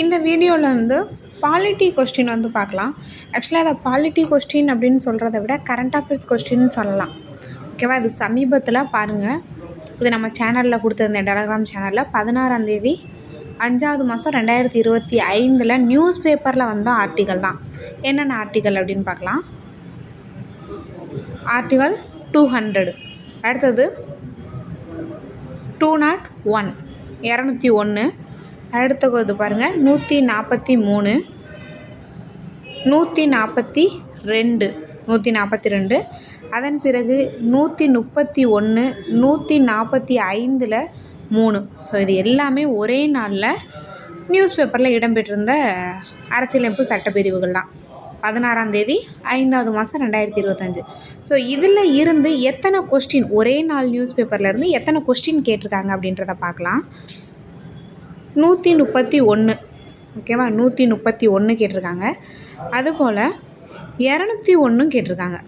இந்த வீடியோவில் வந்து பாலிட்டி கொஸ்டின் வந்து பார்க்கலாம். ஆக்சுவலாக அதை பாலிட்டி கொஸ்டின் அப்படின்னு சொல்கிறத விட கரண்ட் அஃபேர்ஸ் கொஸ்டின்னு சொல்லலாம். ஓகேவா? இது சமீபத்தில் பாருங்கள், இது நம்ம சேனலில் கொடுத்துருந்தேன், டெலகிராம் சேனலில் 16ஆம் தேதி 5வது மாதம் 2025 நியூஸ் பேப்பரில் வந்த ஆர்டிக்கல் தான். என்னென்ன ஆர்டிக்கல் அப்படின்னு பார்க்கலாம். ஆர்டிக்கல் 200, அடுத்தது 201, 201, அடுத்தது பாருங்கள் 143, 142, அதன் பிறகு 131, 145 3. ஸோ இது எல்லாமே ஒரே நாளில் நியூஸ் பேப்பரில் இடம்பெற்றிருந்த அரசியலமைப்பு சட்டப்பிரிவுகள் தான். 16ஆம் தேதி 5வது மாதம் 2025. ஸோ இதில் இருந்து எத்தனை கொஸ்டின், ஒரே நாள் நியூஸ் பேப்பர்லேருந்து எத்தனை கொஸ்டின் கேட்டிருக்காங்க அப்படின்றத பார்க்கலாம். 131, ஓகேவா? 131 கேட்டிருக்காங்க. அதுபோல் 201 கேட்டிருக்காங்க.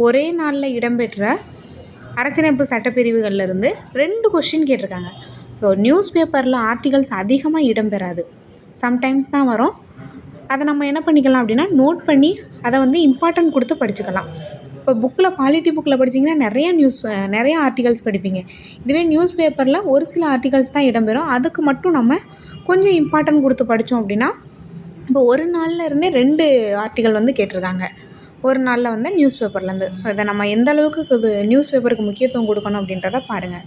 ஒரே நாளில் இடம்பெற்ற அரசியலமைப்பு சட்டப்பிரிவுகள்லேருந்து 2 கொஸ்டின் கேட்டிருக்காங்க. ஸோ நியூஸ் பேப்பரில் ஆர்டிகல்ஸ் அதிகமாக இடம்பெறாது, சம்டைம்ஸ் தான் வரும். அதை நம்ம என்ன பண்ணிக்கலாம் அப்படின்னா நோட் பண்ணி அதை வந்து இம்பார்ட்டன்ட் கொடுத்து படிச்சுக்கலாம். இப்போ பாலிட்டி புக்கில் படிச்சிங்கன்னா நிறைய ஆர்டிகல்ஸ் படிப்பீங்க. இதுவே நியூஸ் பேப்பரில் ஒரு சில ஆர்டிகல்ஸ் தான் இடம்பெறும். அதுக்கு மட்டும் நம்ம கொஞ்சம் இம்பார்ட்டன்ட் கொடுத்து படித்தோம் அப்படின்னா, இப்போ ஒரு நாளில் இருந்தே 2 ஆர்டிகல் வந்து கேட்டிருக்காங்க, ஒரு நாளில் வந்து நியூஸ் பேப்பர்லேருந்து. ஸோ இதை நம்ம எந்த அளவுக்கு இது நியூஸ் பேப்பருக்கு முக்கியத்துவம் கொடுக்கணும் அப்படின்றத பாருங்கள்.